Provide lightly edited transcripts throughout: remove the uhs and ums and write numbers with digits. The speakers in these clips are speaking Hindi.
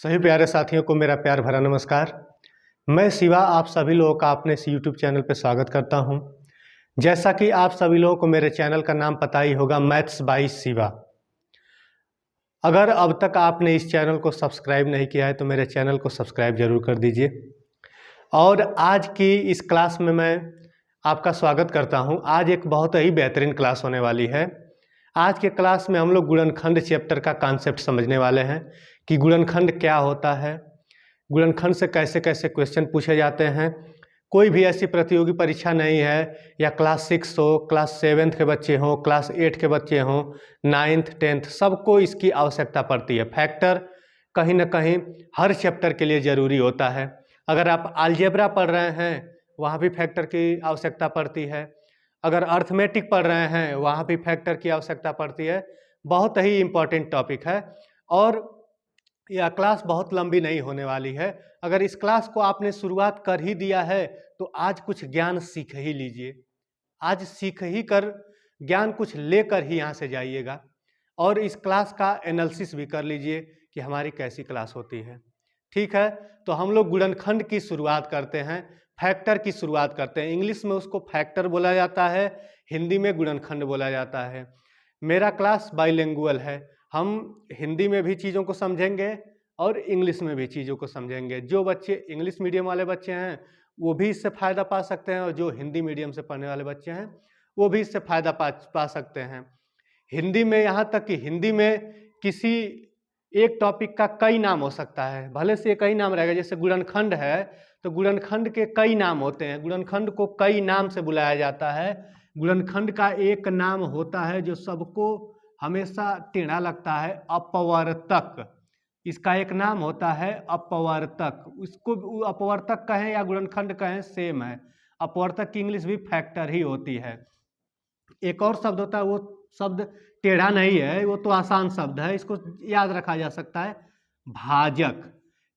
सभी प्यारे साथियों को मेरा प्यार भरा नमस्कार। मैं शिवा आप सभी लोगों का अपने इस यूट्यूब चैनल पर स्वागत करता हूं। जैसा कि आप सभी लोगों को मेरे चैनल का नाम पता ही होगा, मैथ्स बाय शिवा। अगर अब तक आपने इस चैनल को सब्सक्राइब नहीं किया है तो मेरे चैनल को सब्सक्राइब जरूर कर दीजिए। और आज की इस क्लास में मैं आपका स्वागत करता हूं। आज एक बहुत ही बेहतरीन क्लास होने वाली है। आज के क्लास में हम लोग गुणनखंड चैप्टर का कॉन्सेप्ट समझने वाले हैं कि गुणनखंड क्या होता है, गुणनखंड से कैसे कैसे क्वेश्चन पूछे जाते हैं। कोई भी ऐसी प्रतियोगी परीक्षा नहीं है, या क्लास 6 हो, क्लास 7 के बच्चे हों, क्लास 8 के बच्चे हों, 9th 10th, सबको इसकी आवश्यकता पड़ती है। फैक्टर कहीं ना कहीं हर चैप्टर के लिए ज़रूरी होता है। अगर आप अलजेब्रा पढ़ रहे हैं वहाँ भी फैक्टर की आवश्यकता पड़ती है। अगर अर्थमेटिक पढ़ रहे हैं वहाँ भी फैक्टर की आवश्यकता पड़ती है। बहुत ही इम्पोर्टेंट टॉपिक है और यह क्लास बहुत लंबी नहीं होने वाली है। अगर इस क्लास को आपने शुरुआत कर ही दिया है तो आज कुछ ज्ञान सीख ही लीजिए। आज सीख ही कर ज्ञान कुछ लेकर ही यहाँ से जाइएगा और इस क्लास का एनालिसिस भी कर लीजिए कि हमारी कैसी क्लास होती है। ठीक है, तो हम लोग गुणनखंड की शुरुआत करते हैं, फैक्टर की शुरुआत करते हैं। इंग्लिश में उसको फैक्टर बोला जाता है, हिंदी में गुणनखंड बोला जाता है। मेरा क्लास बाइलिंगुअल है, हम हिंदी में भी चीज़ों को समझेंगे और इंग्लिश में भी चीज़ों को समझेंगे। जो बच्चे इंग्लिश मीडियम वाले बच्चे हैं वो भी इससे फ़ायदा पा सकते हैं और जो हिंदी मीडियम से पढ़ने वाले बच्चे हैं वो भी इससे फ़ायदा पा सकते हैं। हिंदी में यहाँ तक कि हिंदी में किसी एक टॉपिक का कई नाम हो सकता है, भले से कई नाम रहेगा। जैसे गुणनखंड है तो गुणनखंड के कई नाम होते हैं, गुणनखंड को कई नाम से बुलाया जाता है। गुणनखंड का एक नाम होता है जो सबको हमेशा टेढ़ा लगता है, अपवर्तक। इसका एक नाम होता है अपवर्तक। इसको अपवर्तक कहें या गुणनखंड कहें सेम है। अपवर्तक की इंग्लिश भी फैक्टर ही होती है। एक और शब्द होता है, वो शब्द टेढ़ा नहीं है, वो तो आसान शब्द है, इसको याद रखा जा सकता है, भाजक।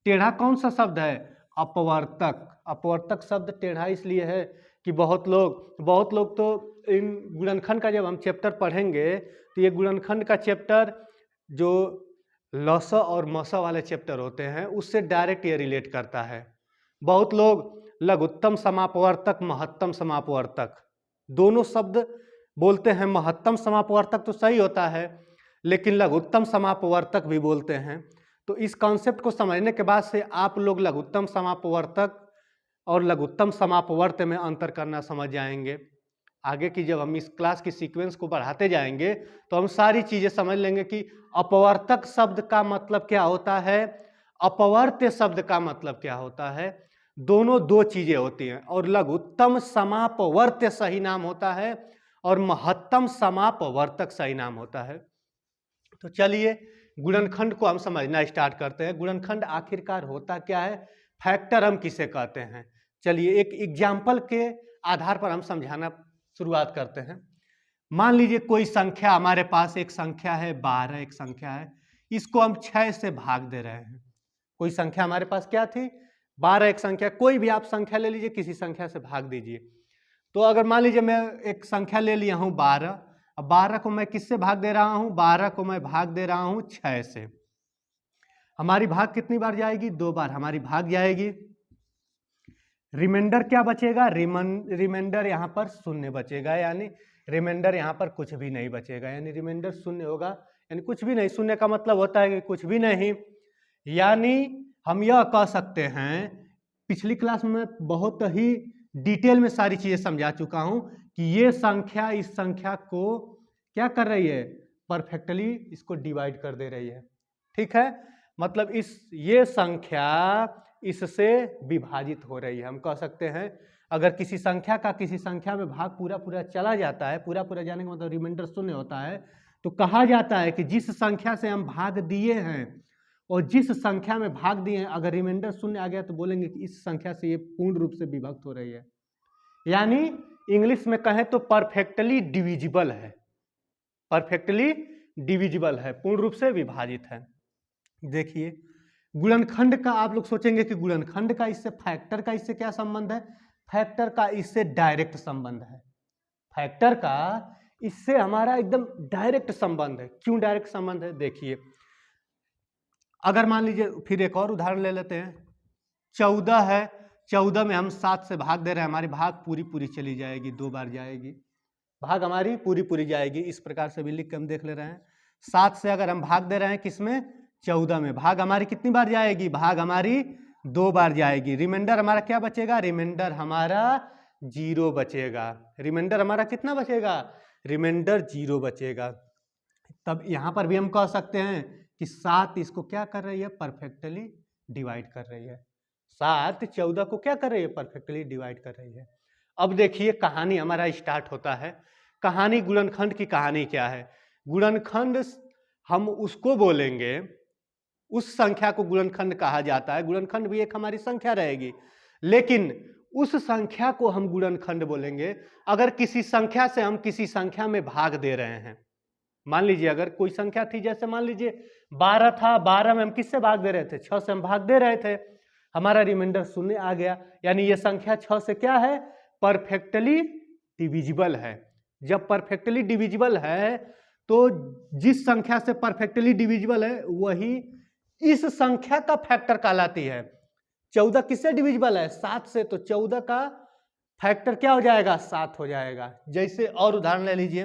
टेढ़ा कौन सा शब्द है? अपवर्तक। अपवर्तक शब्द टेढ़ा इसलिए है कि बहुत लोग तो इन गुणनखंड का जब हम चैप्टर पढ़ेंगे तो ये गुणनखंड का चैप्टर जो लस और मस वाले चैप्टर होते हैं उससे डायरेक्ट ये रिलेट करता है। बहुत लोग लघुत्तम समापवर्तक, महत्तम समापवर्तक दोनों शब्द बोलते हैं। महत्तम समापवर्तक तो सही होता है, लेकिन लघुत्तम समापवर्तक भी बोलते हैं। तो इस कॉन्सेप्ट को समझने के बाद से आप लोग लघुत्तम समापवर्तक और लघुत्तम समापवर्त में अंतर करना समझ जाएंगे। आगे की जब हम इस क्लास की सीक्वेंस को बढ़ाते जाएंगे तो हम सारी चीजें समझ लेंगे कि अपवर्तक शब्द का मतलब क्या होता है, अपवर्त्य शब्द का मतलब क्या होता है। दोनों दो चीजें होती हैं। और लघुत्तम समापवर्त्य सही नाम होता है और महत्तम समापवर्तक सही नाम होता है। तो चलिए गुणनखंड को हम समझना स्टार्ट करते हैं। गुणनखंड आखिरकार होता क्या है, फैक्टर हम किसे कहते हैं। चलिए एक एग्जाम्पल के आधार पर हम समझाना शुरुआत करते हैं। मान लीजिए कोई संख्या हमारे पास, एक संख्या है 12, एक संख्या है, इसको हम 6 से भाग दे रहे हैं। कोई संख्या हमारे पास क्या थी, 12, एक संख्या, कोई भी आप संख्या ले लीजिए, किसी संख्या से भाग दीजिए। तो अगर मान लीजिए मैं एक संख्या ले लिया हूं 12, अब 12 को मैं किससे भाग दे रहा हूं, 12 को मैं भाग दे रहा हूं 6 से। हमारी भाग कितनी बार जाएगी, 2 बार हमारी भाग जाएगी। रिमाइंडर क्या बचेगा, रिमाइंडर यहाँ पर शून्य बचेगा, यानी रिमाइंडर यहाँ पर कुछ भी नहीं बचेगा, यानी रिमाइंडर शून्य होगा, यानी कुछ भी नहीं। शून्य का मतलब होता है कि कुछ भी नहीं। यानी हम यह कह सकते हैं, पिछली क्लास में बहुत ही डिटेल में सारी चीजें समझा चुका हूं कि ये संख्या इस संख्या को क्या कर रही है, परफेक्टली इसको डिवाइड कर दे रही है। ठीक है, मतलब ये संख्या इससे विभाजित हो रही है। हम कह सकते हैं अगर किसी संख्या का किसी संख्या में भाग पूरा पूरा चला जाता है, पूरा पूरा जाने का मतलब रिमाइंडर शून्य होता है, तो कहा जाता है कि जिस संख्या से हम भाग दिए हैं और जिस संख्या में भाग दिए हैं, अगर रिमाइंडर शून्य आ गया तो बोलेंगे कि इस संख्या से ये पूर्ण रूप से विभक्त हो रही है। यानी इंग्लिश में कहें तो परफेक्टली डिविजिबल है, परफेक्टली डिविजिबल है, पूर्ण रूप से विभाजित है। देखिए गुणनखंड का आप लोग सोचेंगे कि गुणनखंड का इससे, फैक्टर का इससे क्या संबंध है। फैक्टर का इससे डायरेक्ट संबंध है। फैक्टर का इससे हमारा एकदम डायरेक्ट संबंध है। क्यों डायरेक्ट संबंध है, देखिए अगर मान लीजिए फिर एक और उदाहरण ले लेते हैं, 14 है, 14 में हम 7 से भाग दे रहे हैं, हमारी भाग पूरी पूरी चली जाएगी, 2 बार जाएगी, भाग हमारी पूरी पूरी जाएगी। इस प्रकार से भी लिख के हम देख ले रहे हैं। 7 से अगर हम भाग दे रहे हैं किसमें, 14 में, भाग हमारी कितनी बार जाएगी, भाग हमारी 2 बार जाएगी। रिमाइंडर हमारा क्या बचेगा, रिमाइंडर हमारा 0 बचेगा। रिमाइंडर हमारा कितना बचेगा, रिमाइंडर 0 बचेगा। तब यहां पर भी हम कह सकते हैं कि 7 इसको क्या कर रही है, परफेक्टली डिवाइड कर रही है। 7 14 को क्या कर रही है, परफेक्टली डिवाइड कर रही है। अब देखिए कहानी हमारा स्टार्ट होता है। कहानी, गुणनखंड की कहानी क्या है। गुणनखंड हम उसको बोलेंगे, उस संख्या को गुणनखंड कहा जाता है। गुणनखंड भी एक हमारी संख्या रहेगी, लेकिन उस संख्या को हम गुणनखंड बोलेंगे अगर किसी संख्या से हम किसी संख्या में भाग दे रहे हैं। मान लीजिए अगर कोई संख्या थी, जैसे मान लीजिए 12 था, 12 में हम किससे भाग दे रहे थे, 6 से हम भाग दे रहे थे, हमारा रिमाइंडर 0 आ गया। यानी ये संख्या 6 से क्या है, परफेक्टली डिविजिबल है। जब परफेक्टली डिविजिबल है तो जिस संख्या से परफेक्टली डिविजिबल है वही इस संख्या का फैक्टर कहलाती है। 14 किससे डिविजिबल है, 7 से, तो 14 का फैक्टर क्या हो जाएगा, 7 हो जाएगा। जैसे और उदाहरण ले लीजिए,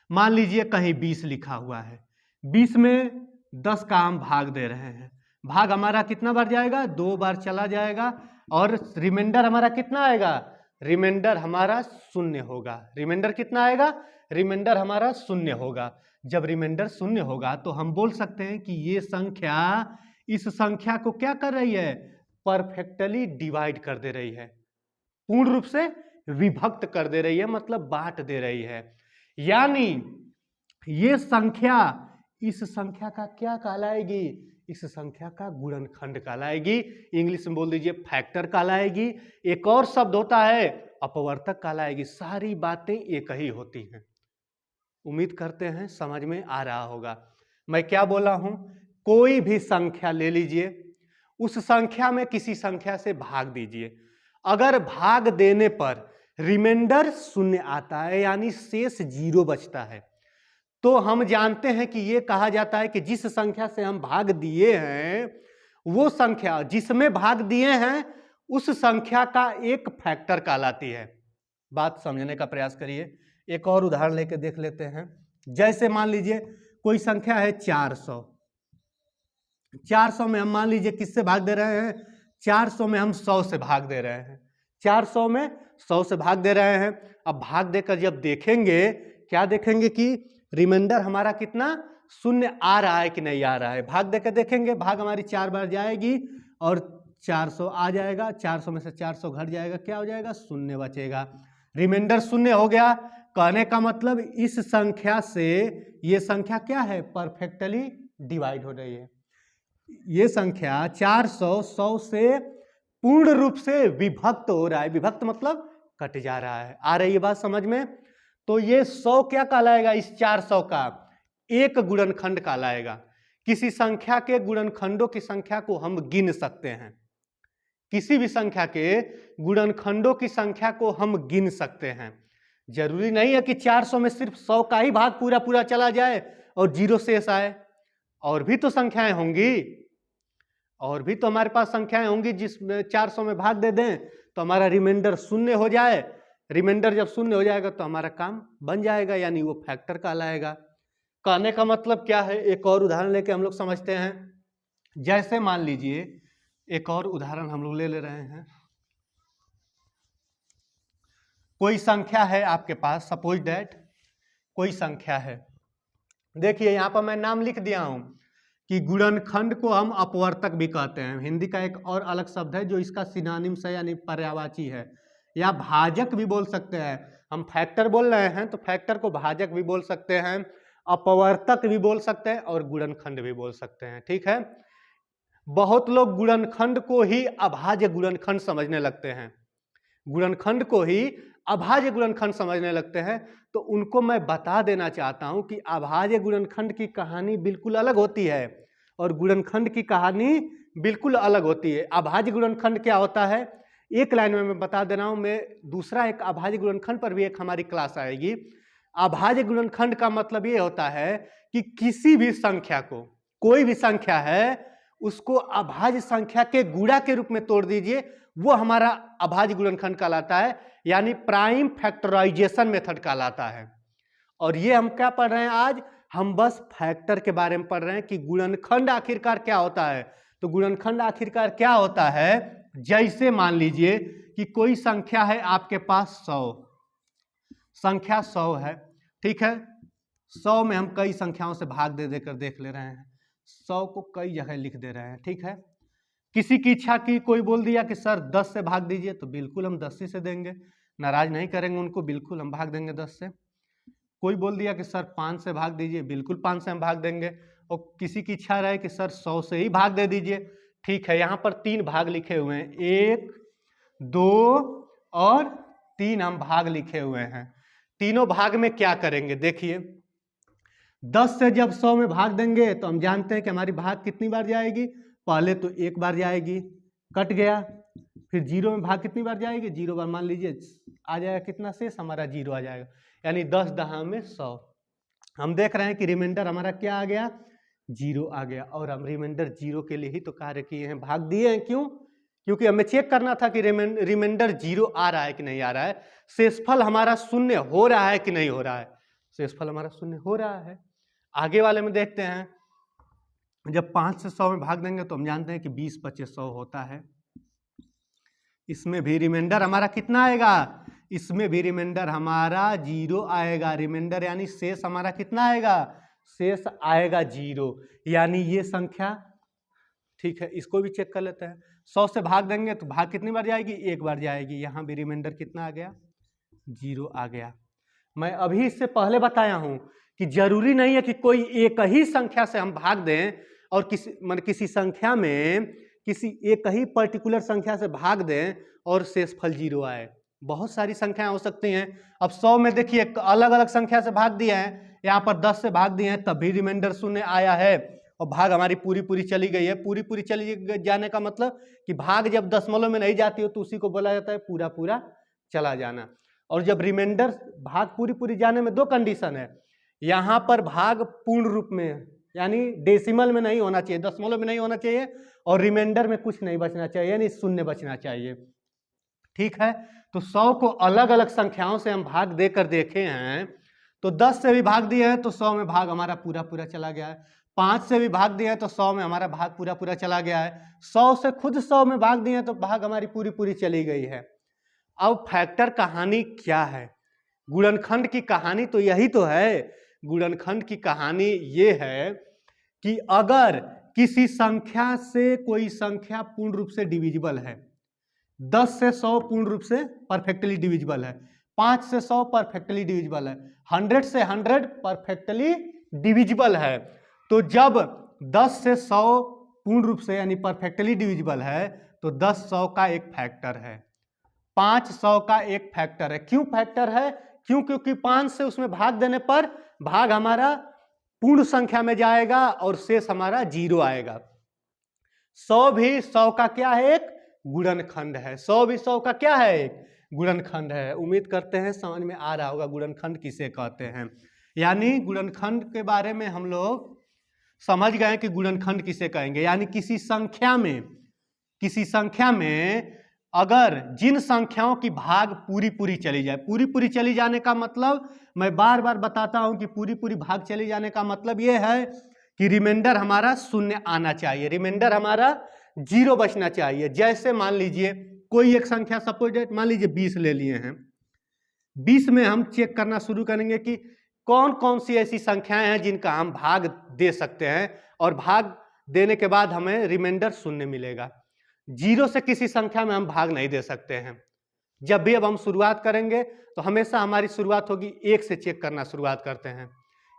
मान लीजिए कहीं 20 लिखा हुआ है, 20 में 10 का हम भाग दे रहे हैं, भाग हमारा कितना बार जाएगा, 2 बार चला जाएगा, और रिमाइंडर हमारा कितना आएगा, रिमाइंडर हमारा 0 होगा। रिमाइंडर कितना आएगा, रिमाइंडर हमारा 0 होगा। जब रिमाइंडर 0 होगा तो हम बोल सकते हैं कि ये संख्या इस संख्या को क्या कर रही है, परफेक्टली डिवाइड कर दे रही है, पूर्ण रूप से विभक्त कर दे रही है, मतलब बांट दे रही है। यानी ये संख्या इस संख्या का क्या कहलाएगी, इस संख्या का गुणनखंड कहलाएगी। इंग्लिश में बोल दीजिए फैक्टर कहलाएगी। एक और शब्द होता है अपवर्तक कहलाएगी। सारी बातें एक ही होती हैं। उम्मीद करते हैं समझ में आ रहा होगा मैं क्या बोला हूं। कोई भी संख्या ले लीजिए, उस संख्या में किसी संख्या से भाग दीजिए, अगर भाग देने पर रिमाइंडर 0 आता है यानी शेष 0 बचता है, तो हम जानते हैं कि यह कहा जाता है कि जिस संख्या से हम भाग दिए हैं वो संख्या जिसमें भाग दिए हैं उस संख्या का एक फैक्टर कहलाती है। बात समझने का प्रयास करिए। एक और उदाहरण लेके देख लेते हैं। जैसे मान लीजिए कोई संख्या है 400, 400 में हम मान लीजिए किससे भाग दे रहे हैं, 400 में हम 100 से भाग दे रहे हैं, 400 में 100 से भाग दे रहे हैं। अब भाग देकर जब देखेंगे, क्या देखेंगे कि रिमाइंडर हमारा कितना 0 आ रहा है कि नहीं आ रहा है। भाग देकर देखेंगे, भाग हमारी 4 बार जाएगी और 400 आ जाएगा, 400 में से 400 घट जाएगा, क्या हो जाएगा, 0 बचेगा। रिमाइंडर 0 हो गया। कहने का मतलब इस संख्या से ये संख्या क्या है, परफेक्टली डिवाइड हो रही है। ये संख्या 400 100 से पूर्ण रूप से विभक्त हो रहा है। विभक्त मतलब कट जा रहा है। आ रही है बात समझ में। तो ये 100 क्या कहलाएगा, इस 400 का एक गुणनखंड कहलाएगा। किसी संख्या के गुणनखंडों की संख्या को हम गिन सकते हैं, किसी भी संख्या के गुणनखंडों की संख्या को हम गिन सकते हैं। जरूरी नहीं है कि 400 में सिर्फ 100 का ही भाग पूरा पूरा चला जाए और 0 शेष आए। और भी तो संख्याएं होंगी, और भी तो हमारे पास संख्याएं होंगी जिसमें 400 में भाग दे दें तो हमारा रिमाइंडर 0 हो जाए। रिमाइंडर जब 0 हो जाएगा तो हमारा काम बन जाएगा, यानी वो फैक्टर कहलाएगा। कहने का मतलब क्या है, एक और उदाहरण लेके हम लोग समझते हैं। जैसे मान लीजिए एक और उदाहरण हम लोग ले रहे हैं। कोई संख्या है आपके पास, सपोज दैट कोई संख्या है, देखिए यहां पर मैं नाम लिख दिया हूं कि गुणनखंड को हम अपवर्तक भी कहते हैं। हिंदी का एक और अलग शब्द है जो इसका सिनोनिम्स है, यानी पर्यायवाची है, या भाजक भी बोल सकते हैं। हम फैक्टर बोल रहे हैं तो फैक्टर को भाजक भी बोल सकते हैं, अपवर्तक भी बोल सकते हैं और गुणनखंड भी बोल सकते हैं। ठीक है। बहुत लोग गुणनखंड को ही अभाज्य गुणनखंड समझने लगते हैं, गुणनखंड को ही अभाज्य गुणनखंड समझने लगते हैं। तो उनको मैं बता देना चाहता हूं कि अभाज्य गुणनखंड की कहानी बिल्कुल अलग होती है और गुणनखंड की कहानी बिल्कुल अलग होती है। अभाज्य गुणनखंड क्या होता है, एक लाइन में मैं बता दे रहा हूं। मैं दूसरा एक अभाज्य गुणनखंड पर भी एक हमारी क्लास आएगी। अभाज्य गुणनखंड का मतलब ये होता है कि किसी भी संख्या को, कोई भी संख्या है उसको अभाज्य संख्या के गुणा के रूप में तोड़ दीजिए, वो हमारा अभाज्य गुणनखंड कहलाता है, यानी प्राइम फैक्टराइजेशन मेथड कहलाता है। और ये हम क्या पढ़ रहे हैं आज, हम बस फैक्टर के बारे में पढ़ रहे हैं कि गुणनखंड आखिरकार क्या होता है। तो गुणनखंड आखिरकार क्या होता है, जैसे मान लीजिए कि कोई संख्या है आपके पास 100, संख्या 100 है, ठीक है। 100 में हम कई संख्याओं से भाग दे देकर देख ले रहे हैं, 100 को कई जगह लिख दे रहे हैं, ठीक है। किसी की इच्छा की, कोई बोल दिया कि सर 10 से भाग दीजिए, तो बिल्कुल हम 10 ही से देंगे, नाराज नहीं करेंगे उनको, बिल्कुल हम भाग देंगे 10 से। कोई बोल दिया कि सर 5 से भाग दीजिए, बिल्कुल 5 से हम भाग देंगे। और किसी की इच्छा रहे कि सर 100 से ही भाग दे दीजिए, ठीक है। यहाँ पर 3 भाग लिखे हुए हैं, 1, 2 और 3 हम भाग लिखे हुए हैं। तीनों भाग में क्या करेंगे, देखिए 10 से जब 100 में भाग देंगे तो हम जानते हैं कि हमारी भाग कितनी बार जाएगी, पहले तो 1 बार जाएगी, कट गया। फिर 0 में भाग कितनी बार जाएगी, 0 बार, मान लीजिए आ जाएगा कितना शेष, हमारा 0 आ जाएगा, यानी 10 दहा में 100। हम देख रहे हैं कि रिमाइंडर हमारा क्या आ गया, 0 आ गया। और हम रिमाइंडर 0 के लिए ही तो कार्य किए हैं, भाग दिए हैं। क्यों, क्योंकि हमें चेक करना था कि रिमाइंडर 0 आ रहा है कि नहीं आ रहा है, शेषफल हमारा शून्य हो रहा है कि नहीं हो रहा है। शेषफल हमारा शून्य हो रहा है। आगे वाले में देखते हैं, जब 5 से 100 में भाग देंगे तो हम जानते हैं कि 20 25 100 होता है। इसमें भी रिमाइंडर हमारा कितना आएगा, इसमें भी रिमाइंडर हमारा 0 आएगा। रिमाइंडर यानी शेष हमारा कितना आएगा, शेष आएगा 0, यानी ये संख्या, ठीक है। इसको भी चेक कर लेते हैं, 100 से भाग देंगे तो भाग कितनी बार जाएगी, 1 बार जाएगी। यहाँ भी रिमाइंडर कितना आ गया, 0 आ गया। मैं अभी इससे पहले बताया हूं कि जरूरी नहीं है कि कोई एक ही संख्या से हम भाग दें और किसी संख्या में किसी एक ही पर्टिकुलर संख्या से भाग दें और शेषफल 0 आए। बहुत सारी संख्याएं हो सकती हैं। अब 100 में देखिए अलग अलग संख्या से भाग दिया है, यहाँ पर 10 से भाग दिए हैं तब भी रिमाइंडर शून्य आया है और भाग हमारी पूरी पूरी चली गई है। पूरी पूरी चली जाने का मतलब कि भाग जब दशमलव में नहीं जाती हो तो उसी को बोला जाता है पूरा पूरा चला जाना। और जब रिमाइंडर भाग पूरी पूरी जाने में 2 कंडीशन है, यहाँ पर भाग पूर्ण रूप में यानी डेसिमल में नहीं होना चाहिए, दशमलव में नहीं होना चाहिए, और रिमाइंडर में कुछ नहीं बचना चाहिए, यानी शून्य बचना चाहिए, ठीक है। तो 100 को अलग अलग संख्याओं से हम भाग देकर देखे हैं। तो 10 से भी भाग दिए हैं तो 100 में भाग हमारा पूरा पूरा चला गया है। 5 से भी भाग दिए हैं तो 100 में हमारा भाग पूरा पूरा चला गया है। 100 से खुद 100 में भाग दिए हैं तो भाग हमारी पूरी पूरी चली गई है। अब फैक्टर कहानी क्या है, गुणनखंड की कहानी तो यही तो है। गुणनखंड की कहानी ये है कि अगर किसी संख्या से कोई संख्या पूर्ण रूप से डिविजिबल है, 10 से 100 पूर्ण रूप से परफेक्टली डिविजिबल है, 5 से 100 परफेक्टली डिविजिबल है, 100 से 100 परफेक्टली डिविजिबल है, तो जब 10 से 100 पूर्ण रूप से यानी परफेक्टली डिविजिबल है तो 10 100 का एक फैक्टर है, 5 100 का एक फैक्टर है। क्यों फैक्टर है, क्यों, क्योंकि 5 से उसमें भाग देने पर भाग हमारा पूर्ण संख्या में जाएगा और शेष हमारा 0 आएगा। 100 भी 100 का क्या है, एक गुणनखंड है। 100 भी 100 का क्या है, एक गुणनखंड है। उम्मीद करते हैं समझ में आ रहा होगा गुणनखंड किसे कहते हैं। यानी गुणनखंड के बारे में हम लोग समझ गए कि गुणनखंड किसे कहेंगे, यानी किसी संख्या में अगर जिन संख्याओं की भाग पूरी पूरी चली जाए, पूरी पूरी चली जाने का मतलब मैं बार बार बताता हूं कि पूरी पूरी भाग चली जाने का मतलब यह है कि रिमाइंडर हमारा शून्य आना चाहिए, रिमाइंडर हमारा 0 बचना चाहिए। जैसे मान लीजिए कोई एक संख्या, सपोज मान लीजिए 20 ले लिए हैं, 20 में हम चेक करना शुरू करेंगे कि कौन कौन सी ऐसी संख्याएं हैं जिनका हम भाग दे सकते हैं और भाग देने के बाद हमें रिमाइंडर शून्य मिलेगा। 0 से किसी संख्या में हम भाग नहीं दे सकते हैं। जब भी अब हम शुरुआत करेंगे तो हमेशा हमारी शुरुआत होगी 1 से चेक करना शुरुआत करते हैं।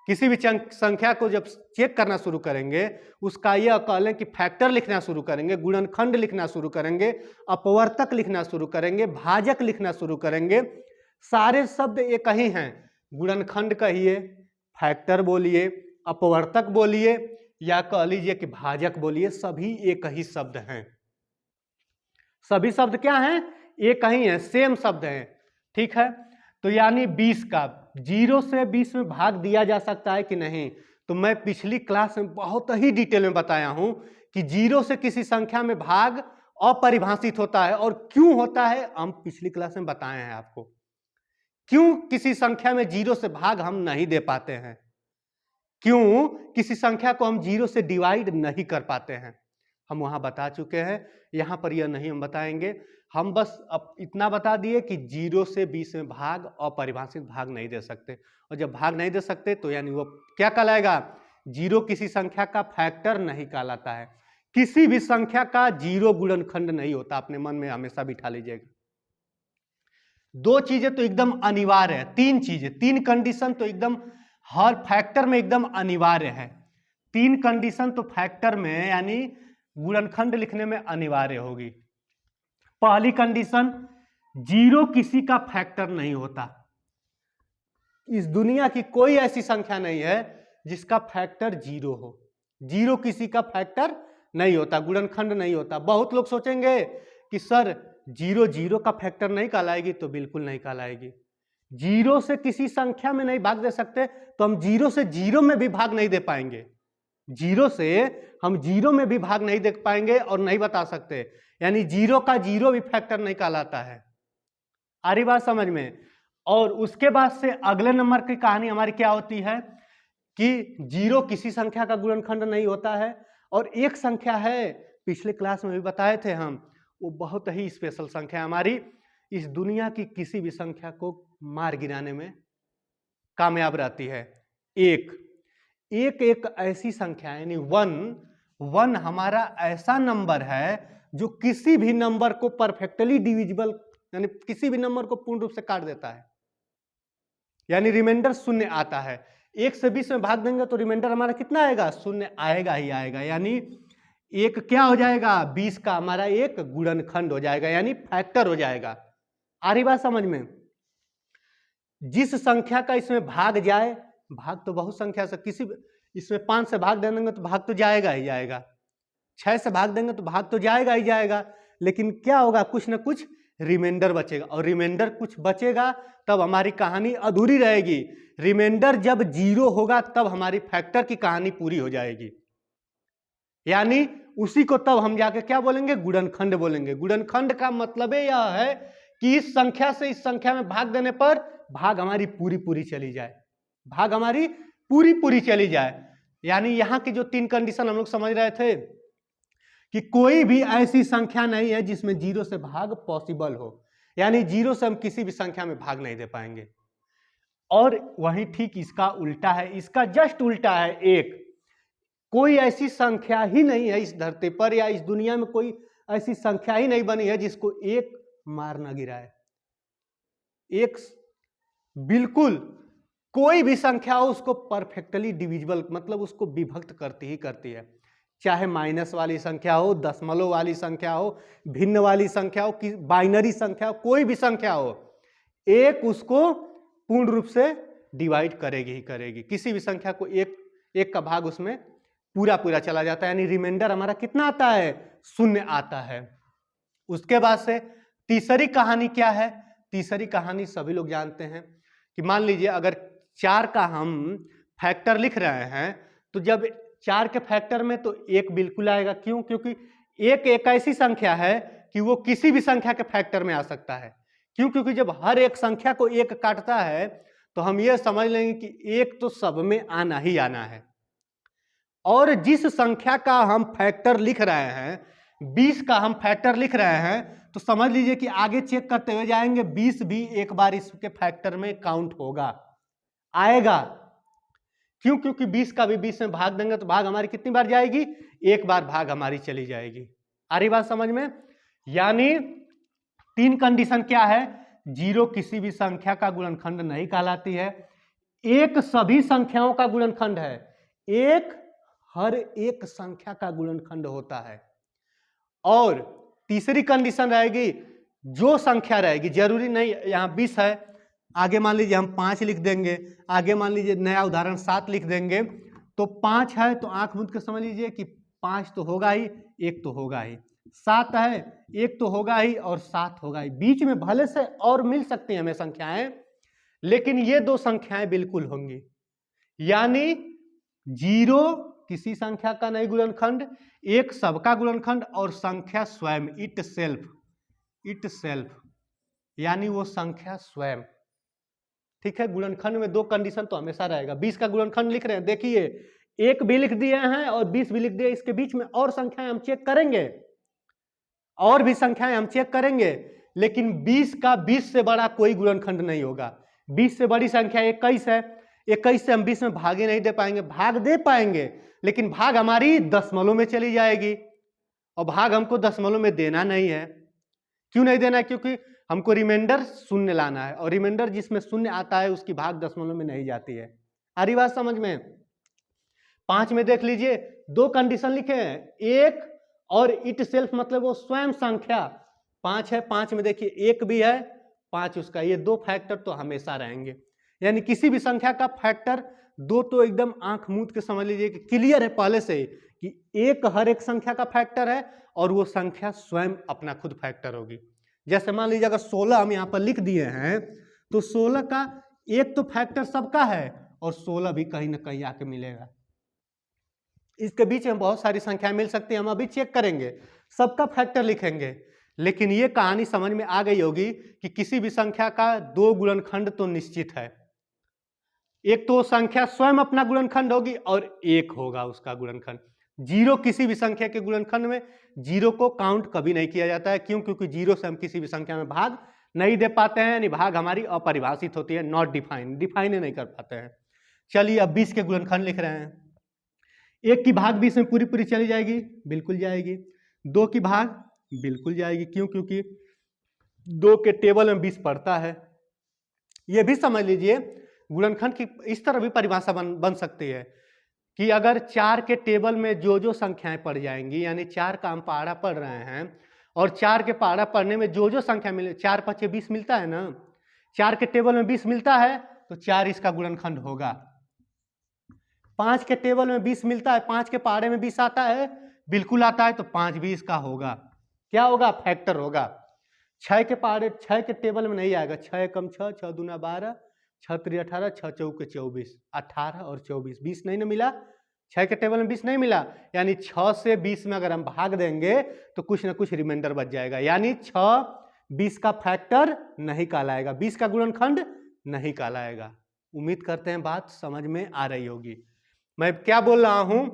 किसी भी संख्या को जब चेक करना शुरू करेंगे उसका यह कह लें कि फैक्टर लिखना शुरू करेंगे, गुणनखंड लिखना शुरू करेंगे, अपवर्तक लिखना शुरू करेंगे, भाजक लिखना शुरू करेंगे। सारे शब्द एक ही हैं, गुणनखंड कहिए, फैक्टर बोलिए, अपवर्तक बोलिए या कह लीजिए कि भाजक बोलिए, सभी एक ही शब्द हैं। सभी शब्द क्या हैं, एक ही है, सेम शब्द हैं, ठीक है। तो यानी 20 का 0 से 20 में भाग दिया जा सकता है कि नहीं, तो मैं पिछली क्लास में बहुत ही डिटेल में बताया हूं कि जीरो से किसी संख्या में भाग अपरिभाषित होता है, और क्यों होता है हम पिछली क्लास में बताए हैं आपको। क्यों किसी संख्या में जीरो से भाग हम नहीं दे पाते हैं, क्यों किसी संख्या को हम जीरो से डिवाइड नहीं कर पाते हैं, हम वहां बता चुके हैं। यहां पर यह नहीं हम बताएंगे, हम बस अब इतना बता दिए कि जीरो से 20 में भाग अपरिभाषित भाग नहीं दे सकते, और जब भाग नहीं दे सकते तो यानी वो क्या कहलाएगा, जीरो किसी संख्या का फैक्टर नहीं कहलाता है। किसी भी संख्या का जीरो गुणनखंड नहीं होता, अपने मन में हमेशा बिठा लीजिएगा। दो चीजें तो एकदम अनिवार्य है, तीन चीजें, तीन कंडीशन तो एकदम हर फैक्टर में एकदम अनिवार्य है। तीन कंडीशन तो फैक्टर में यानी गुणनखंड लिखने में अनिवार्य होगी। पहली कंडीशन, जीरो किसी का फैक्टर नहीं होता। इस दुनिया की कोई ऐसी संख्या नहीं है जिसका फैक्टर जीरो हो। जीरो किसी का फैक्टर नहीं होता, गुणनखंड नहीं होता। बहुत लोग सोचेंगे कि सर जीरो जीरो का फैक्टर नहीं कहलाएगी, तो बिल्कुल नहीं कहलाएगी। जीरो से किसी संख्या में नहीं भाग दे सकते तो हम जीरो से जीरो में भी भाग नहीं दे पाएंगे। जीरो से हम जीरो में भी भाग नहीं दे पाएंगे और नहीं बता सकते, यानी जीरो का जीरो भी फैक्टर नहीं कहलाता है। आ रही बात समझ में। और उसके बाद से अगले नंबर की कहानी हमारी क्या होती है कि जीरो किसी संख्या का गुणनखंड नहीं होता है, और एक संख्या है, पिछले क्लास में भी बताए थे हम, वो बहुत ही स्पेशल संख्या है हमारी, इस दुनिया की किसी भी संख्या को मार गिराने में कामयाब रहती है। एक ऐसी संख्या यानी वन हमारा ऐसा नंबर है जो किसी भी नंबर को परफेक्टली डिविजिबल यानी किसी भी नंबर को पूर्ण रूप से काट देता है, यानी रिमाइंडर शून्य आता है। 1 से 20 में भाग देंगे तो रिमाइंडर हमारा कितना आएगा, शून्य आएगा ही आएगा, यानी एक क्या हो जाएगा, 20 का हमारा एक गुणनखंड हो जाएगा, यानी फैक्टर हो जाएगा। आ रही बात समझ में। जिस संख्या का इसमें भाग जाए, भाग तो बहुत संख्या से, किसी इसमें 5 से भाग देंगे तो भाग तो जाएगा ही जाएगा, 6 से भाग देंगे तो भाग तो जाएगा ही जाएगा, लेकिन क्या होगा, कुछ ना कुछ रिमाइंडर बचेगा, और रिमाइंडर कुछ बचेगा तब हमारी कहानी अधूरी रहेगी। रिमाइंडर जब जीरो होगा तब हमारी फैक्टर की कहानी पूरी हो जाएगी, यानी उसी को तब हम जाके क्या बोलेंगे, गुणनखंड बोलेंगे। गुणनखंड का मतलब यह है कि इस संख्या से इस संख्या में भाग देने पर भाग हमारी पूरी पूरी चली जाए, भाग हमारी पूरी पूरी चली जाए। यानी यहां की जो तीन कंडीशन हम लोग समझ रहे थे कि कोई भी ऐसी संख्या नहीं है जिसमें जीरो से भाग पॉसिबल हो, यानी जीरो से हम किसी भी संख्या में भाग नहीं दे पाएंगे। और वहीं ठीक इसका उल्टा है, इसका जस्ट उल्टा है एक। कोई ऐसी संख्या ही नहीं है इस धरती पर या इस दुनिया में कोई ऐसी संख्या ही नहीं बनी है जिसको एक मार ना गिराए। एक बिल्कुल कोई भी संख्या हो उसको परफेक्टली डिविजिबल मतलब उसको विभक्त करती ही करती है, चाहे माइनस वाली संख्या हो, दशमलव वाली संख्या हो, भिन्न वाली संख्या हो, बाइनरी संख्या हो, कोई भी संख्या हो, एक उसको पूर्ण रूप से डिवाइड करेगी ही करेगी। किसी भी संख्या को एक का भाग उसमें पूरा पूरा चला जाता है, यानी रिमाइंडर हमारा कितना आता है, शून्य आता है। उसके बाद से तीसरी कहानी क्या है, तीसरी कहानी सभी लोग जानते हैं कि मान लीजिए अगर 4 का हम फैक्टर लिख रहे हैं तो जब 4 के फैक्टर में तो एक बिल्कुल आएगा। क्यों? क्योंकि एक ऐसी संख्या है कि वो किसी भी संख्या के फैक्टर में आ सकता है। क्यों? क्योंकि जब हर एक संख्या को एक काटता है तो हम ये समझ लेंगे कि एक तो सब में आना ही आना है। और जिस संख्या का हम फैक्टर लिख रहे हैं, 20 का हम फैक्टर लिख रहे हैं, तो समझ लीजिए कि आगे चेक करते हुए जाएंगे 20 भी एक बार इसके फैक्टर में काउंट होगा, आएगा। क्यों? क्योंकि 20 का भी 20 में भाग देंगे तो भाग हमारी कितनी बार जाएगी, एक बार भाग हमारी चली जाएगी। आ रही बात समझ में। यानी तीन कंडीशन क्या है, जीरो किसी भी संख्या का गुणनखंड नहीं कहलाती है, एक सभी संख्याओं का गुणनखंड है, एक हर एक संख्या का गुणनखंड होता है। और तीसरी कंडीशन रहेगी, जो संख्या रहेगी, जरूरी नहीं यहां 20 है, आगे मान लीजिए हम 5 लिख देंगे, आगे मान लीजिए नया उदाहरण 7 लिख देंगे, तो 5 है तो आंख मूंद के समझ लीजिए कि 5 तो होगा ही, एक तो होगा ही, 7 है एक तो होगा ही और 7 होगा ही। बीच में भले से और मिल सकती हैं हमें संख्याएं, लेकिन ये दो संख्याएं बिल्कुल होंगी। यानी जीरो किसी संख्या का नहीं गुणनखंड, एक सबका गुणनखंड, और संख्या स्वयं इट सेल्फ यानी वो संख्या स्वयं। ठीक है, गुणनखंड में दो कंडीशन तो हमेशा रहेगा। 20 का गुणनखंड लिख रहे हैं, देखिए एक भी लिख दिए हैं और 20 भी लिख दिए, इसके बीच में और संख्याएं हम चेक करेंगे, और भी संख्याएं हम चेक करेंगे, लेकिन 20 का 20 से बड़ा कोई गुणनखंड नहीं होगा। 20 से बड़ी संख्या 21 है, 21 से हम 20 में भागे नहीं दे पाएंगे, भाग दे पाएंगे लेकिन भाग हमारी दशमलव में चली जाएगी, और भाग हमको दशमलव में देना नहीं है। क्यों नहीं देना है? क्योंकि हमको रिमाइंडर शून्य लाना है, और रिमाइंडर जिसमें शून्य आता है उसकी भाग दशमलव में नहीं जाती है। आ रही बात समझ में? 5 में देख लीजिए, दो कंडीशन लिखे हैं, एक और इट सेल्फ मतलब वो स्वयं संख्या। 5 है, 5 में देखिए एक भी है, 5 उसका, ये दो फैक्टर तो हमेशा रहेंगे। यानी किसी भी संख्या का फैक्टर दो तो एकदम आंख मूंद के समझ लीजिए कि क्लियर है पहले से कि एक हर एक संख्या का फैक्टर है, और वो संख्या स्वयं अपना खुद फैक्टर होगी। जैसे मान लीजिए अगर 16 हम यहाँ पर लिख दिए हैं, तो 16 का एक तो फैक्टर सबका है, और 16 भी कहीं ना कहीं आके मिलेगा। इसके बीच में बहुत सारी संख्याएं मिल सकती हैं, हम अभी चेक करेंगे, सबका फैक्टर लिखेंगे। लेकिन ये कहानी समझ में आ गई होगी कि किसी भी संख्या का दो गुणनखंड तो निश्चित है, एक तो संख्या स्वयं अपना गुणनखंड होगी और एक होगा उसका गुणनखंड। जीरो किसी भी संख्या के गुणनखंड में जीरो को काउंट कभी नहीं किया जाता है। क्यों? क्योंकि जीरो से हम किसी भी संख्या में भाग नहीं दे पाते हैं, यानी भाग हमारी अपरिभाषित होती है, नॉट डिफाइन, डिफाइन नहीं कर पाते हैं। चलिए अब 20 के गुणनखंड लिख रहे हैं। एक की भाग 20 में पूरी पूरी चली जाएगी, बिल्कुल जाएगी। दो की भाग बिल्कुल जाएगी, क्यों? क्योंकि दो के टेबल में 20 पड़ता है। यह भी समझ लीजिए गुणनखंड की इस तरह भी परिभाषा बन सकती है कि अगर 4 के टेबल में जो जो संख्याएं पड़ जाएंगी, यानी 4 का हम पहाड़ा पढ़ रहे हैं, और 4 के पहाड़ा पढ़ने में जो जो संख्या मिले, 4 5 20 मिलता है ना, 4 के टेबल में 20 मिलता है तो 4 इसका गुणनखंड होगा। 5 के टेबल में 20 मिलता है, 5 के पहाड़े में 20 आता है, बिल्कुल आता है, तो 5 भी इसका होगा। क्या होगा? फैक्टर होगा। 6 के पहाड़े, 6 के टेबल में नहीं आएगा, 6 कम 6, 6 दूना 12, 6 3 18, 6 चौके 24, 18 और 24, 20 नहीं ना मिला, 6 के टेबल में 20 नहीं मिला, यानी 6 से 20 में अगर हम भाग देंगे तो कुछ ना कुछ रिमाइंडर बच जाएगा, यानी 6 20 का फैक्टर नहीं कहलाएगा, 20 का गुणनखंड नहीं कहलाएगा। उम्मीद करते हैं बात समझ में आ रही होगी। मैं क्या बोल रहा हूं,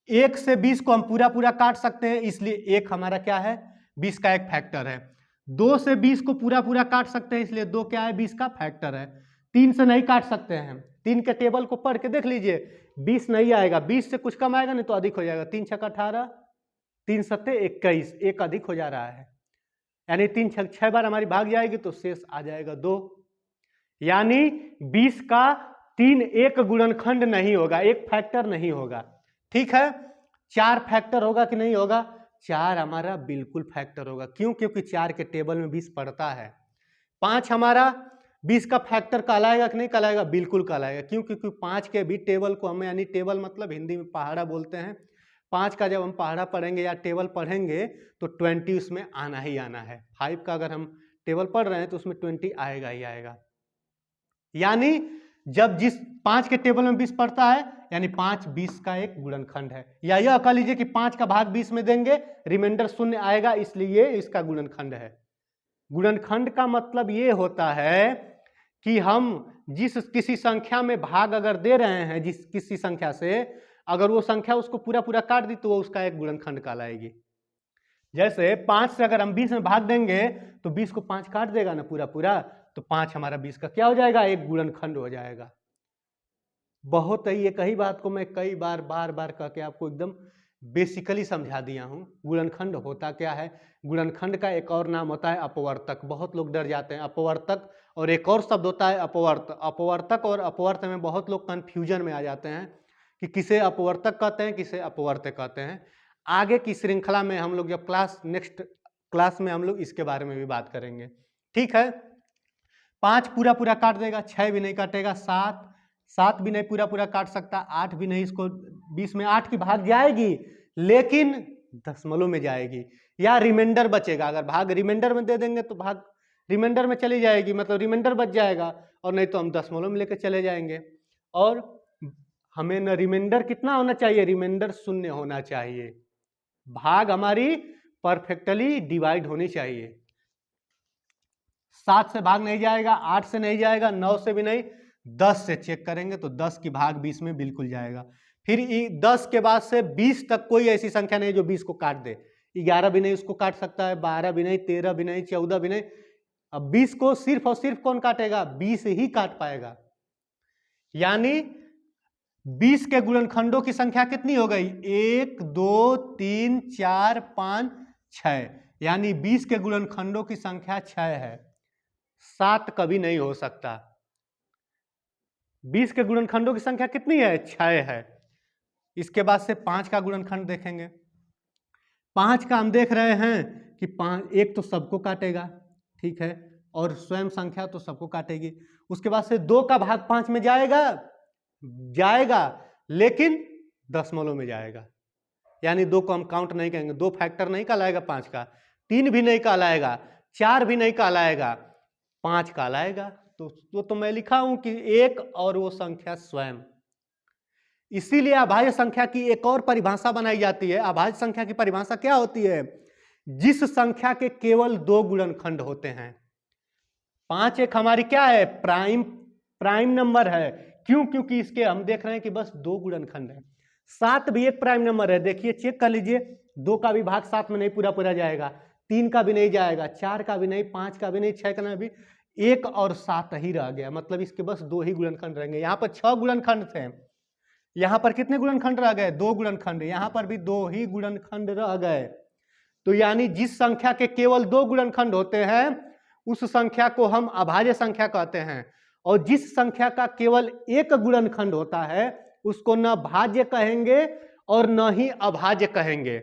1 से 20 को हम पूरा पूरा काट सकते हैं, इसलिए 1 हमारा क्या है? 20 का एक फैक्टर है। 2 से 20 को पूरा पूरा काट सकते हैं, इसलिए 2 क्या है? 20 का फैक्टर है। 3 से नहीं काट सकते हैं, 3 के टेबल को पढ़ के देख लीजिए, 20 नहीं आएगा, 20 से कुछ कम आएगा, नहीं तो अधिक हो जाएगा। 3 छक्का 18, 3 सत्ते 21, एक अधिक हो जा रहा है, यानी 3 6 बार हमारी भाग जाएगी तो शेष आ जाएगा 2, यानी 20 का 3 एक गुणनखंड नहीं होगा, एक फैक्टर नहीं होगा। ठीक है, 4 फैक्टर होगा कि नहीं होगा? 4 हमारा बिल्कुल फैक्टर होगा। क्यों? क्योंकि 4 के टेबल में 20 पड़ता है। 5 हमारा 20 का फैक्टर कहलाएगा कि नहीं कहलाएगा? बिल्कुल कहलाएगा। क्यों? क्योंकि 5 के भी टेबल को हम, यानी टेबल मतलब हिंदी में पहाड़ा बोलते हैं, 5 का जब हम पहाड़ा पढ़ेंगे या टेबल पढ़ेंगे तो 20 उसमें आना ही आना है। 5 का अगर हम टेबल पढ़ रहे हैं तो उसमें 20 आएगा ही आएगा। यानी जब जिस 5 के टेबल में 20 पड़ता है, यानी 5 20 का एक गुणनखंड है। या यह कह लीजिए कि 5 का भाग 20 में देंगे, रिमाइंडर शून्य आएगा, इसलिए इसका गुणनखंड है। गुणनखंड का मतलब ये होता है कि हम जिस किसी संख्या में भाग अगर दे रहे हैं, जिस किसी संख्या से, अगर वो संख्या उसको पूरा पूरा काट दी तो वो उसका एक गुणनखंड कहलाएगी। जैसे 5 से अगर हम 20 में भाग देंगे तो 20 को 5 काट देगा ना पूरा पूरा, तो 5 हमारा 20 का क्या हो जाएगा? एक गुणनखंड हो जाएगा। बहुत ही एक ही बात को मैं कई बार बार बार कह के आपको एकदम बेसिकली समझा दिया हूं। गुणनखंड होता क्या है? गुणनखंड का एक और नाम होता है अपवर्तक। बहुत लोग डर जाते हैं अपवर्तक, और एक और शब्द होता है अपवर्त। अपवर्तक और अपवर्त में बहुत लोग कंफ्यूजन में आ जाते हैं कि किसे अपवर्तक कहते हैं, किसे अपवर्त कहते हैं। आगे की श्रृंखला में हम लोग जब नेक्स्ट क्लास में हम लोग इसके बारे में भी बात करेंगे। ठीक है, 5 पूरा पूरा काट देगा, 6 भी नहीं काटेगा, 7 भी नहीं पूरा पूरा काट सकता, 8 भी नहीं, इसको 20 में 8 की भाग जाएगी लेकिन दशमलव में जाएगी, या रिमाइंडर बचेगा। अगर भाग रिमाइंडर में दे देंगे तो भाग रिमाइंडर में चली जाएगी, मतलब रिमाइंडर बच जाएगा, और नहीं तो हम दशमलव में लेकर चले जाएंगे। और हमें न रिमाइंडर कितना होना चाहिए, रिमाइंडर 0 होना चाहिए, भाग हमारी परफेक्टली डिवाइड होनी चाहिए। 7 से भाग नहीं जाएगा, 8 से नहीं जाएगा, 9 से भी नहीं, 10 से चेक करेंगे तो 10 की भाग 20 में बिल्कुल जाएगा। फिर 10 के बाद से 20 तक कोई ऐसी संख्या नहीं जो 20 को काट दे। 11 भी नहीं उसको काट सकता है, 12 भी नहीं, 13 भी नहीं, 14 भी नहीं। अब 20 को सिर्फ और सिर्फ कौन काटेगा, 20 ही काट पाएगा। यानी 20 के गुणनखंडों की संख्या कितनी हो गई, 1 2 3 4 5 6, यानी 20 के गुणनखंडों की संख्या 6 है, 7 कभी नहीं हो सकता। 20 के गुणनखंडों की संख्या कितनी है, 6 है। इसके बाद से 5 का गुणनखंड देखेंगे। 5 का हम देख रहे हैं कि 5 एक तो सबको काटेगा, ठीक है, और स्वयं संख्या तो सबको काटेगी। उसके बाद से 2 का भाग 5 में जाएगा, लेकिन दशमलव में जाएगा, यानी 2 को हम काउंट नहीं करेंगे। 2 फैक्टर नहीं कहलाएगा 5 का, 3 भी नहीं कहलाएगा, 4 भी नहीं कहलाएगा, 5 कहलाएगा। तो मैं लिखा हूं कि 1 और वो संख्या स्वयं। इसीलिए अभाज्य संख्या की एक और परिभाषा बनाई जाती है। अभाज्य संख्या की परिभाषा क्या होती है, जिस संख्या के केवल 2 गुणनखंड होते हैं। 5 एक हमारी क्या है, प्राइम नंबर है। क्यों, क्योंकि इसके हम देख रहे हैं कि बस 2 गुणनखंड है। 7 भी एक प्राइम नंबर है, देखिए चेक कर लीजिए, 2 का भी भाग 7 में नहीं पूरा जाएगा, 3 का भी नहीं जाएगा, 4 का भी नहीं, 5 का भी नहीं, 6 का भी, 1 और 7 ही रह गया। मतलब इसके बस 2 ही गुणनखंड रहेंगे। यहाँ पर 6 गुणनखंड थे, यहाँ पर कितने गुणनखंड रह गए, 2 गुणनखंड, यहाँ पर भी 2 ही गुणनखंड रह गए। तो यानी जिस संख्या के केवल 2 गुणनखंड होते हैं उस संख्या को हम अभाज्य संख्या कहते हैं, और जिस संख्या का केवल 1 गुणनखंड होता है उसको न भाज्य कहेंगे और न ही अभाज्य कहेंगे।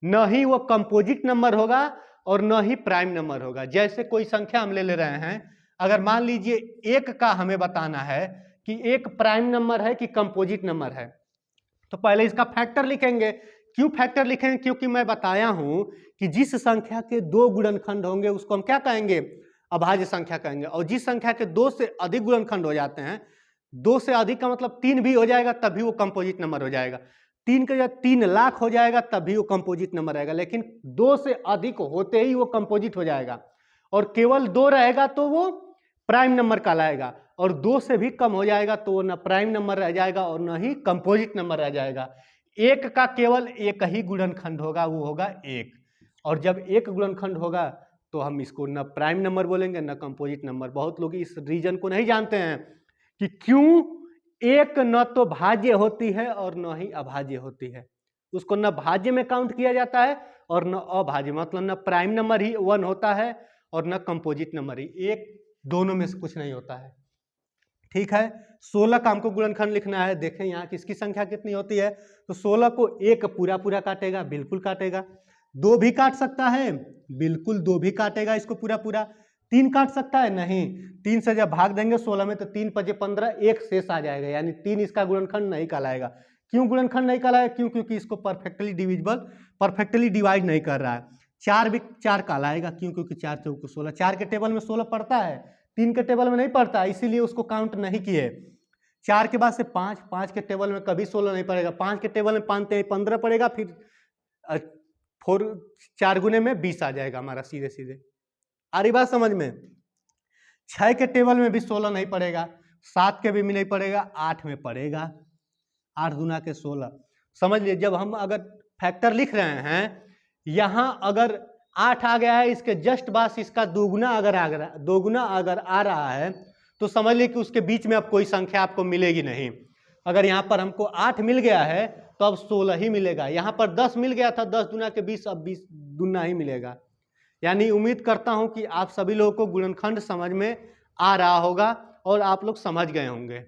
न ही वो कंपोजिट नंबर होगा और न ही प्राइम नंबर होगा। जैसे कोई संख्या हम ले रहे हैं, अगर मान लीजिए 1 का हमें बताना है कि 1 प्राइम नंबर है कि कंपोजिट नंबर है, तो पहले इसका फैक्टर लिखेंगे। क्यों फैक्टर लिखेंगे, क्योंकि मैं बताया हूं कि जिस संख्या के 2 गुणनखंड होंगे उसको हम क्या कहेंगे, अभाज्य संख्या कहेंगे। और जिस संख्या के 2 से अधिक गुणनखंड हो जाते हैं, 2 से अधिक का मतलब 3 भी हो जाएगा तभी वो कंपोजिट नंबर हो जाएगा। 3 का जब 3 लाख हो जाएगा तभी वो कंपोजिट नंबर रहेगा, लेकिन 2 से अधिक होते ही वो कंपोजिट हो जाएगा। और केवल 2 रहेगा तो वो प्राइम नंबर कहलाएगा, और 2 से भी कम हो जाएगा तो वो न प्राइम नंबर रह जाएगा और न ही कंपोजिट नंबर रह जाएगा। 1 का केवल 1 ही गुणनखंड होगा, वो होगा 1। और जब 1 गुणनखंड होगा तो हम इसको न प्राइम नंबर बोलेंगे न कंपोजिट नंबर। बहुत लोग इस रीजन को नहीं जानते हैं कि क्यों 1 न तो भाज्य होती है और न ही अभाज्य होती है। उसको न भाज्य में काउंट किया जाता है और न अभाज्य, मतलब न प्राइम नंबर ही 1 होता है और न कंपोजिट नंबर ही 1, दोनों में से कुछ नहीं होता है। ठीक है, 16 का हमको गुणनखंड लिखना है। देखें यहाँ किसकी संख्या कितनी होती है, तो 16 को 1 पूरा काटेगा, बिल्कुल काटेगा। 2 भी काट सकता है, बिल्कुल 2 भी काटेगा इसको पूरा। 3 काट सकता है, नहीं। 3 से जब भाग देंगे 16 में तो 3 पचे 15, 1 शेष आ जाएगा, यानी 3 इसका गुणनखंड नहीं कहलाएगा। क्यों गुणनखंड नहीं कहलाएगा, क्यों, क्योंकि इसको परफेक्टली डिवाइड नहीं कर रहा है। 4 भी 4 कहलाएगा, क्यों, क्योंकि 4 चौको 16, 4 के टेबल में 16 पड़ता है, 3 के टेबल में नहीं पड़ता, इसीलिए उसको काउंट नहीं किए। 4 के बाद से 5 के टेबल में कभी 16 नहीं पड़ेगा, 5 के टेबल में 5 15 पड़ेगा, फिर 4 गुने में 20 आ जाएगा हमारा सीधे। आ रही बात समझ में। 6 के टेबल में भी 16 नहीं पड़ेगा, 7 के भी नहीं पड़ेगा, 8 में पड़ेगा, 8 गुना के 16। समझ लीजिए, जब हम अगर फैक्टर लिख रहे हैं, यहां अगर 8 आ गया है, इसके जस्ट बाद इसका दोगुना अगर आ रहा है तो समझ लीजिए कि उसके बीच में अब कोई संख्या आपको मिलेगी नहीं। अगर यहाँ पर हमको 8 मिल गया है तो अब 16 ही मिलेगा। यहाँ पर 10 मिल गया था, 10 दुना के 20, अब 20 दुना ही मिलेगा। यानी उम्मीद करता हूं कि आप सभी लोगों को गुणनखंड समझ में आ रहा होगा और आप लोग समझ गए होंगे।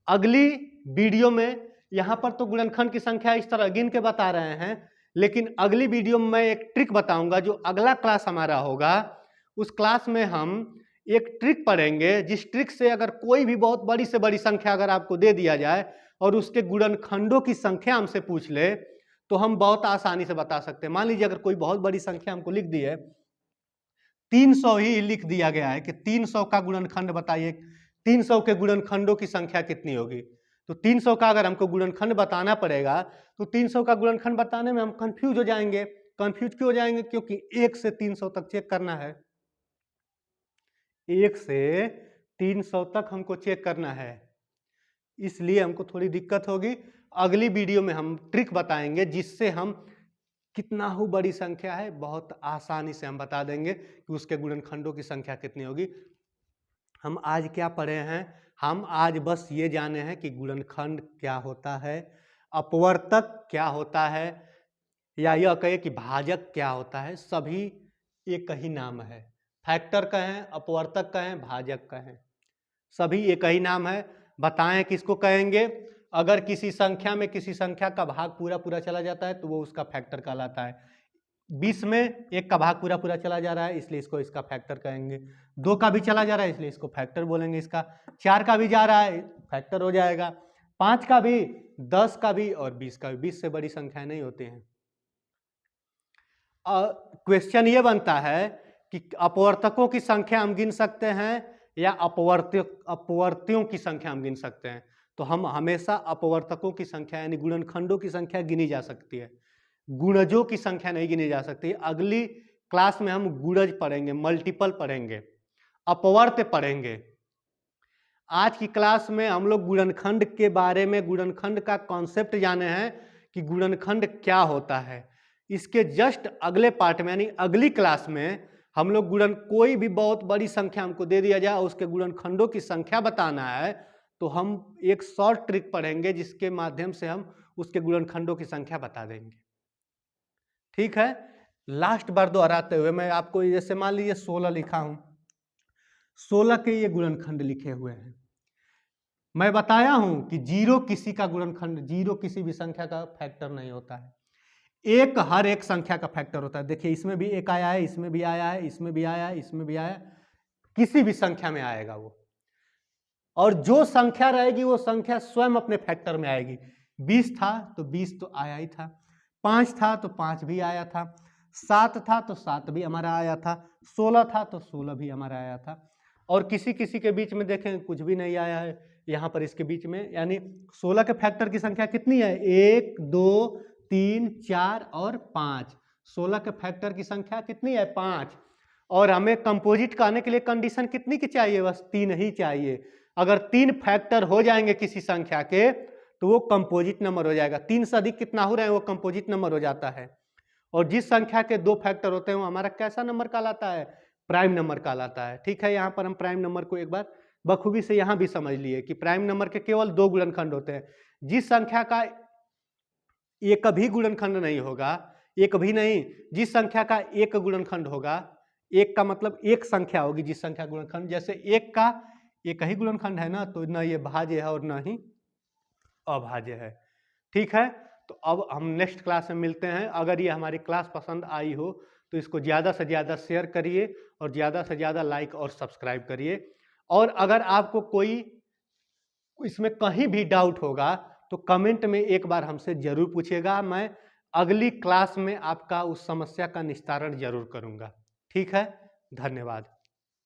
अगली वीडियो में, यहाँ पर तो गुणनखंड की संख्या इस तरह गिन के बता रहे हैं, लेकिन अगली वीडियो में मैं एक ट्रिक बताऊंगा। जो अगला क्लास हमारा होगा उस क्लास में हम एक ट्रिक पढ़ेंगे, जिस ट्रिक से अगर कोई भी बहुत बड़ी से बड़ी संख्या अगर आपको दे दिया जाए और उसके गुणनखंडों की संख्या हमसे पूछ ले तो हम बहुत आसानी से बता सकते हैं। मान लीजिए अगर कोई बहुत बड़ी संख्या हमको लिख दी है, 300 ही लिख दिया गया है कि 300 का गुणनखंड बताइए, 300 के गुणनखंडों की संख्या कितनी होगी, तो 300 का अगर हमको गुणनखंड बताना पड़ेगा तो 300 का गुणनखंड बताने में हम कंफ्यूज हो जाएंगे। कंफ्यूज क्यों हो जाएंगे? क्योंकि 1 से 300 तक चेक करना है। 1 से 300 तक हमको चेक करना है, इसलिए हमको थोड़ी दिक्कत होगी। अगली वीडियो में हम ट्रिक बताएंगे जिससे हम कितना हो बड़ी संख्या है बहुत आसानी से हम बता देंगे कि उसके गुणनखंडों की संख्या कितनी होगी। हम आज क्या पढ़े हैं? हम आज बस ये जाने हैं कि गुणनखंड क्या होता है, अपवर्तक क्या होता है, या यह कहे कि भाजक क्या होता है। सभी एक ही नाम है, फैक्टर कहें, अपवर्तक कहें, भाजक कहें, सभी एक ही नाम है। बताएं किसको कहेंगे? अगर किसी संख्या में किसी संख्या का भाग पूरा पूरा चला जाता है तो वो उसका फैक्टर कहलाता है। 20 में 1 का भाग पूरा पूरा चला जा रहा है इसलिए इसको इसका फैक्टर कहेंगे। 2 का भी चला जा रहा है इसलिए इसको फैक्टर बोलेंगे इसका। 4 का भी जा रहा है फैक्टर हो जाएगा। 5 का भी, 10 का भी और 20 का भी। 20 से बड़ी संख्याएं नहीं होती हैं। क्वेश्चन ये बनता है कि अपवर्तकों की संख्या हम गिन सकते हैं या अपवर्तियों की संख्या हम गिन सकते हैं। तो हम हमेशा अपवर्तकों की संख्या यानी गुणनखंडों की संख्या गिनी जा सकती है, गुणजों की संख्या नहीं गिनी जा सकती। अगली क्लास में हम गुणज पढ़ेंगे, मल्टीपल पढ़ेंगे, अपवर्त्य पढ़ेंगे। आज की क्लास में हम लोग गुणनखंड के बारे में, गुणनखंड का कॉन्सेप्ट जाने हैं कि गुणनखंड क्या होता है। इसके जस्ट अगले पार्ट में यानी अगली क्लास में हम लोग कोई भी बहुत बड़ी संख्या हमको दे दिया जाए, उसके गुणनखंडों की संख्या बताना है तो हम एक शॉर्ट ट्रिक पढ़ेंगे जिसके माध्यम से हम उसके गुणनखंडों की संख्या बता देंगे। ठीक है, लास्ट बार दोहराते हुए मैं आपको, जैसे मान लीजिए 16 लिखा हूं, 16 के ये गुणनखंड लिखे हुए हैं। मैं बताया हूं कि 0 किसी का गुणनखंड, 0 किसी भी संख्या का फैक्टर नहीं होता है। 1 हर एक संख्या का फैक्टर होता है। देखिए इसमें भी 1 आया है, इसमें भी आया है, इसमें भी आया है, इसमें भी आया, किसी भी संख्या में आएगा वो। और जो संख्या रहेगी वो संख्या स्वयं अपने फैक्टर में आएगी। 20 था तो 20 तो आया ही था, 5 था तो 5 भी आया था, 7 था तो 7 भी हमारा आया था, 16 था तो 16 भी हमारा आया था। और किसी किसी के बीच में देखें कुछ भी नहीं आया है यहाँ पर इसके बीच में। यानी 16 के फैक्टर की संख्या कितनी है? 1, 2, 3, 4 और 5। 16 के फैक्टर की संख्या कितनी है? 5। और हमें कंपोजिट कहने के लिए कंडीशन कितनी की चाहिए? बस 3 ही चाहिए। अगर 3 फैक्टर हो जाएंगे किसी संख्या के तो वो कंपोजिट नंबर हो जाएगा। 3 से अधिक कितना हो रहे हैं वो कंपोजिट नंबर हो जाता है। और जिस संख्या के 2 फैक्टर होते हैं वो हमारा कैसा नंबर कहलाता है? प्राइम नंबर कहलाता है। ठीक है, यहाँ पर हम प्राइम नंबर को एक बार बखूबी से यहाँ भी समझ लिए कि प्राइम नंबर के केवल 2 गुणनखंड होते हैं। जिस संख्या का एक भी गुणनखंड नहीं होगा, एक भी नहीं, जिस संख्या का एक गुणनखंड होगा, एक का मतलब एक संख्या होगी जिस संख्या गुणनखंड, जैसे 1 का एक ही गुणनखंड है ना, तो न ये भाज्य है और न ही अभाज्य है। ठीक है, तो अब हम नेक्स्ट क्लास में मिलते हैं। अगर ये हमारी क्लास पसंद आई हो तो इसको ज़्यादा से ज़्यादा शेयर करिए और ज़्यादा से ज़्यादा लाइक और सब्सक्राइब करिए। और अगर आपको कोई इसमें कहीं भी डाउट होगा तो कमेंट में एक बार हमसे ज़रूर पूछिएगा। मैं अगली क्लास में आपका उस समस्या का निस्तारण जरूर करूँगा। ठीक है, धन्यवाद।